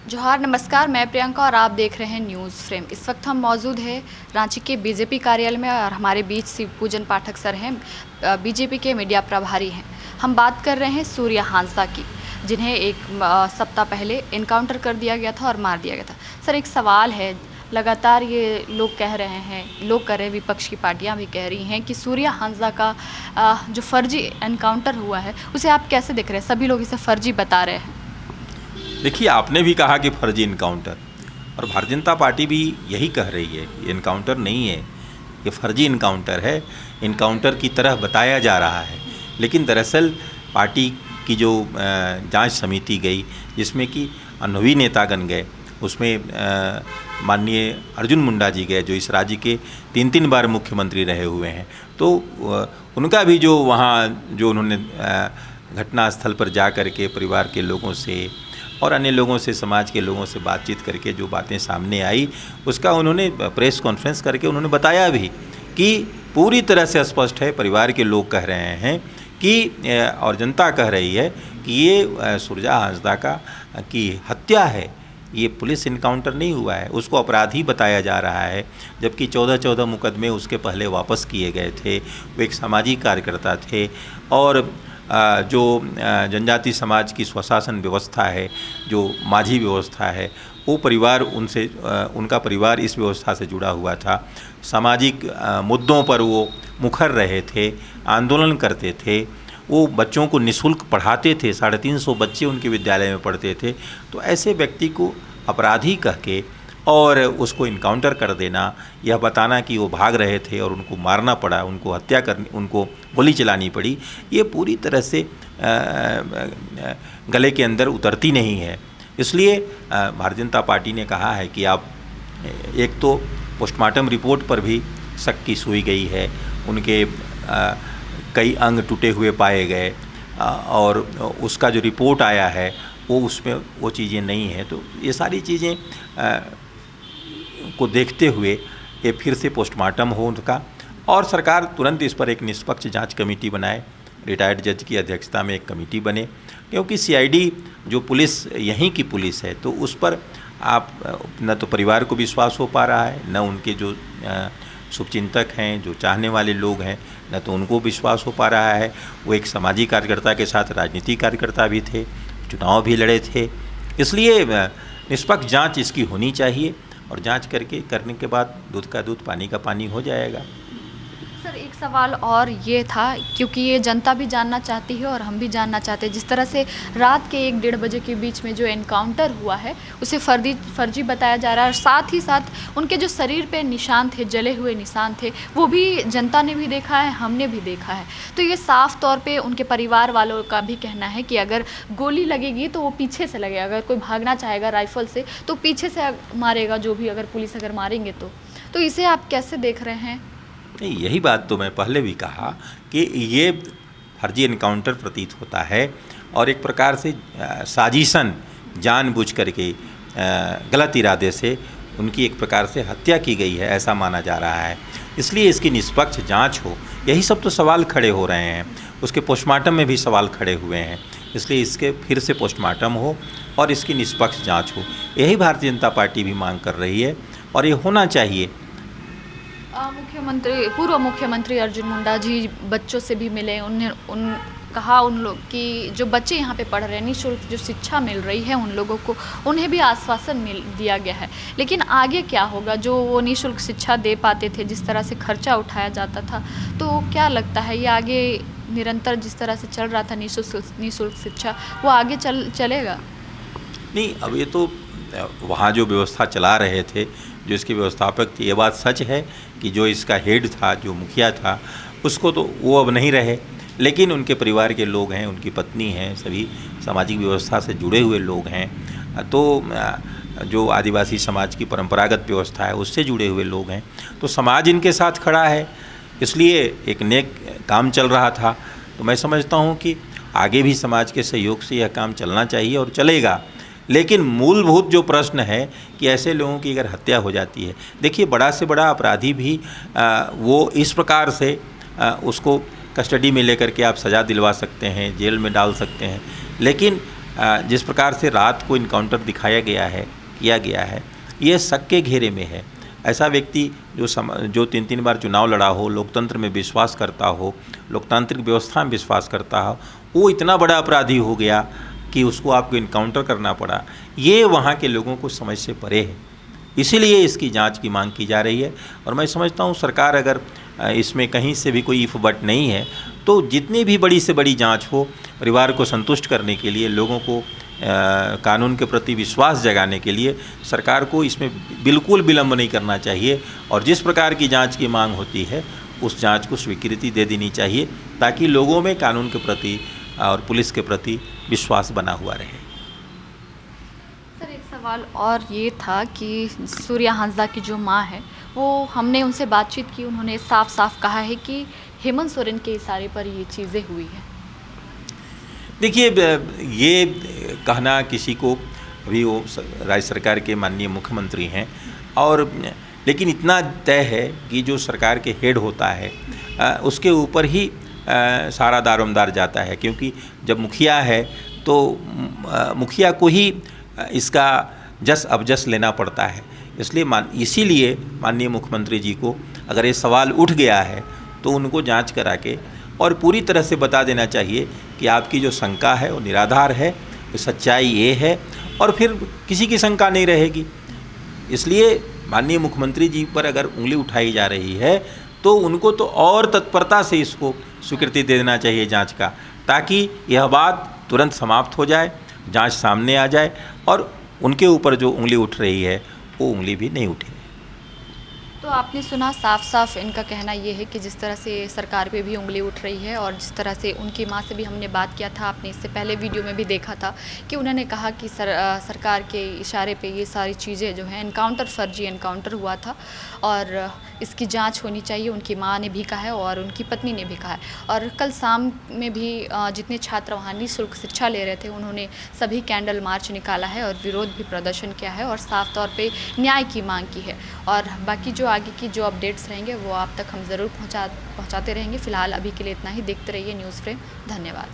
जोहार, नमस्कार। मैं प्रियंका और आप देख रहे हैं न्यूज़ फ्रेम। इस वक्त हम मौजूद हैं रांची के बीजेपी कार्यालय में और हमारे बीच शिव पूजन पाठक सर हैं, बीजेपी के मीडिया प्रभारी हैं। हम बात कर रहे हैं सूर्या हांसदा की, जिन्हें एक सप्ताह पहले इनकाउंटर कर दिया गया था और मार दिया गया था। सर, एक सवाल है, लगातार ये लोग कह रहे हैं, लोग कह रहे हैं, विपक्ष की पार्टियां भी कह रही हैं कि सूर्या हांसदा का जो फर्जी एनकाउंटर हुआ है उसे आप कैसे देख रहे हैं? सभी लोग इसे फर्जी बता रहे हैं। देखिए, आपने भी कहा कि फर्जी इनकाउंटर, और भारतीय जनता पार्टी भी यही कह रही है। ये इनकाउंटर नहीं है, ये फर्जी इनकाउंटर है। इनकाउंटर की तरह बताया जा रहा है, लेकिन दरअसल पार्टी की जो जांच समिति गई, जिसमें कि अनुभवी नेतागण गए, उसमें माननीय अर्जुन मुंडा जी गए, जो इस राज्य के 3 बार मुख्यमंत्री रहे हुए हैं। तो उनका भी जो वहाँ जो उन्होंने घटनास्थल पर जा कर के परिवार के लोगों से और अन्य लोगों से, समाज के लोगों से बातचीत करके जो बातें सामने आई, उसका उन्होंने प्रेस कॉन्फ्रेंस करके उन्होंने बताया भी कि पूरी तरह से स्पष्ट है। परिवार के लोग कह रहे हैं कि और जनता कह रही है कि ये सूर्या हांसदा की हत्या है, ये पुलिस इनकाउंटर नहीं हुआ है। उसको अपराधी बताया जा रहा है, जबकि 14 मुकदमे उसके पहले वापस किए गए थे। वो एक सामाजिक कार्यकर्ता थे, और जो जनजाति समाज की स्वशासन व्यवस्था है, जो माझी व्यवस्था है, वो परिवार उनका परिवार इस व्यवस्था से जुड़ा हुआ था। सामाजिक मुद्दों पर वो मुखर रहे थे, आंदोलन करते थे। वो बच्चों को निःशुल्क पढ़ाते थे, 350 बच्चे उनके विद्यालय में पढ़ते थे। तो ऐसे व्यक्ति को अपराधी कह के और उसको इनकाउंटर कर देना, यह बताना कि वो भाग रहे थे और उनको मारना पड़ा, उनको हत्या करनी, उनको गोली चलानी पड़ी, ये पूरी तरह से गले के अंदर उतरती नहीं है। इसलिए भारतीय जनता पार्टी ने कहा है कि आप, एक तो पोस्टमार्टम रिपोर्ट पर भी शक की सुई गई है, उनके कई अंग टूटे हुए पाए गए, और उसका जो रिपोर्ट आया है वो उसमें वो चीज़ें नहीं हैं। तो ये सारी चीज़ें को देखते हुए ये फिर से पोस्टमार्टम हो उनका, और सरकार तुरंत इस पर एक निष्पक्ष जांच कमेटी बनाए। रिटायर्ड जज की अध्यक्षता में एक कमेटी बने, क्योंकि सीआईडी जो पुलिस यहीं की पुलिस है, तो उस पर आप न तो परिवार को विश्वास हो पा रहा है, न उनके जो शुभचिंतक हैं, जो चाहने वाले लोग हैं, न तो उनको विश्वास हो पा रहा है। वो एक सामाजिक कार्यकर्ता के साथ राजनीतिक कार्यकर्ता भी थे, चुनाव भी लड़े थे। इसलिए निष्पक्ष जांच इसकी होनी चाहिए, और जांच करने के बाद दूध का दूध, पानी का पानी हो जाएगा। सर, एक सवाल और ये था, क्योंकि ये जनता भी जानना चाहती है और हम भी जानना चाहते हैं, जिस तरह से रात के 1-1:30 बजे के बीच में जो एनकाउंटर हुआ है उसे फर्जी बताया जा रहा है, और साथ ही साथ उनके जो शरीर पे निशान थे, जले हुए निशान थे, वो भी जनता ने भी देखा है, हमने भी देखा है। तो ये साफ तौर पे उनके परिवार वालों का भी कहना है कि अगर गोली लगेगी तो वो पीछे से लगेगा, अगर कोई भागना चाहेगा राइफल से तो पीछे से मारेगा, जो भी, अगर पुलिस अगर मारेंगे तो इसे आप कैसे देख रहे हैं? नहीं, यही बात तो मैं पहले भी कहा कि ये फर्जी इनकाउंटर प्रतीत होता है, और एक प्रकार से साजिशन, जानबूझ करके गलत इरादे से उनकी एक प्रकार से हत्या की गई है, ऐसा माना जा रहा है। इसलिए इसकी निष्पक्ष जांच हो, यही सब तो सवाल खड़े हो रहे हैं। उसके पोस्टमार्टम में भी सवाल खड़े हुए हैं, इसलिए इसके फिर से पोस्टमार्टम हो और इसकी निष्पक्ष जाँच हो, यही भारतीय जनता पार्टी भी मांग कर रही है, और ये होना चाहिए। पूर्व मुख्यमंत्री अर्जुन मुंडा जी बच्चों से भी मिले, कहा उन लोग कि जो बच्चे यहाँ पे पढ़ रहे हैं, निःशुल्क जो शिक्षा मिल रही है उन लोगों को, उन्हें भी आश्वासन दिया गया है। लेकिन आगे क्या होगा? जो वो निःशुल्क शिक्षा दे पाते थे, जिस तरह से खर्चा उठाया जाता था, तो क्या लगता है ये आगे निरंतर जिस तरह से चल रहा था निःशुल्क शिक्षा, वो आगे चलेगा? नहीं, अब ये तो वहाँ जो व्यवस्था चला रहे थे, जो इसके व्यवस्थापक थे, ये बात सच है कि जो इसका हेड था, जो मुखिया था, उसको तो वो अब नहीं रहे, लेकिन उनके परिवार के लोग हैं, उनकी पत्नी हैं, सभी सामाजिक व्यवस्था से जुड़े हुए लोग हैं। तो जो आदिवासी समाज की परंपरागत व्यवस्था है उससे जुड़े हुए लोग हैं, तो समाज इनके साथ खड़ा है। इसलिए एक नेक काम चल रहा था, तो मैं समझता हूँ कि आगे भी समाज के सहयोग से यह काम चलना चाहिए और चलेगा। लेकिन मूलभूत जो प्रश्न है कि ऐसे लोगों की अगर हत्या हो जाती है, देखिए, बड़ा से बड़ा अपराधी भी वो इस प्रकार से उसको कस्टडी में लेकर के आप सज़ा दिलवा सकते हैं, जेल में डाल सकते हैं, लेकिन जिस प्रकार से रात को इनकाउंटर दिखाया गया है, किया गया है, ये शक के घेरे में है। ऐसा व्यक्ति जो 3 बार चुनाव लड़ा हो, लोकतंत्र में विश्वास करता हो, लोकतांत्रिक व्यवस्था में विश्वास करता हो, वो इतना बड़ा अपराधी हो गया कि उसको आपको इनकाउंटर करना पड़ा। ये वहाँ के लोगों को समझ से परे है, इसीलिए इसकी जांच की मांग की जा रही है। और मैं समझता हूँ सरकार अगर इसमें कहीं से भी कोई इफ बट नहीं है, तो जितनी भी बड़ी से बड़ी जांच हो, परिवार को संतुष्ट करने के लिए, लोगों को कानून के प्रति विश्वास जगाने के लिए सरकार को इसमें बिल्कुल विलंब नहीं करना चाहिए। और जिस प्रकार की जांच की मांग होती है, उस जांच को स्वीकृति दे देनी चाहिए, ताकि लोगों में कानून के प्रति और पुलिस के प्रति विश्वास बना हुआ रहे। सर, एक सवाल और ये था कि सूर्या हांसदा की जो माँ है, वो हमने उनसे बातचीत की, उन्होंने साफ साफ कहा है कि हेमंत सोरेन के इशारे पर ये चीज़ें हुई हैं। देखिए, ये कहना किसी को, अभी वो राज्य सरकार के माननीय मुख्यमंत्री हैं, और लेकिन इतना तय है कि जो सरकार के हेड होता है उसके ऊपर ही सारा दारोमदार जाता है, क्योंकि जब मुखिया है तो मुखिया को ही इसका जस अबजस लेना पड़ता है। इसीलिए माननीय मुख्यमंत्री जी को अगर ये सवाल उठ गया है तो उनको जांच करा के और पूरी तरह से बता देना चाहिए कि आपकी जो शंका है वो निराधार है, सच्चाई ये है, और फिर किसी की शंका नहीं रहेगी। इसलिए माननीय मुख्यमंत्री जी पर अगर उंगली उठाई जा रही है तो उनको तो और तत्परता से इसको स्वीकृति दे देना चाहिए जांच का, ताकि यह बात तुरंत समाप्त हो जाए, जांच सामने आ जाए और उनके ऊपर जो उंगली उठ रही है वो उंगली भी नहीं उठे। तो आपने सुना, साफ साफ इनका कहना ये है कि जिस तरह से सरकार पे भी उंगली उठ रही है, और जिस तरह से उनकी मां से भी हमने बात किया था, आपने इससे पहले वीडियो में भी देखा था कि उन्होंने कहा कि सरकार के इशारे पे ये सारी चीज़ें जो हैं, एनकाउंटर फर्जी एनकाउंटर हुआ था और इसकी जांच होनी चाहिए, उनकी मां ने भी कहा है और उनकी पत्नी ने भी कहा है। और कल शाम में भी जितने छात्र वहाँ निःशुल्क शिक्षा ले रहे थे, उन्होंने सभी कैंडल मार्च निकाला है और विरोध भी प्रदर्शन किया है और साफ तौर पे न्याय की मांग की है। और बाकी जो आगे की जो अपडेट्स रहेंगे वो आप तक हम ज़रूर पहुँचाते रहेंगे। फ़िलहाल अभी के लिए इतना ही। देखते रहिए न्यूज़ फ्रेम। धन्यवाद।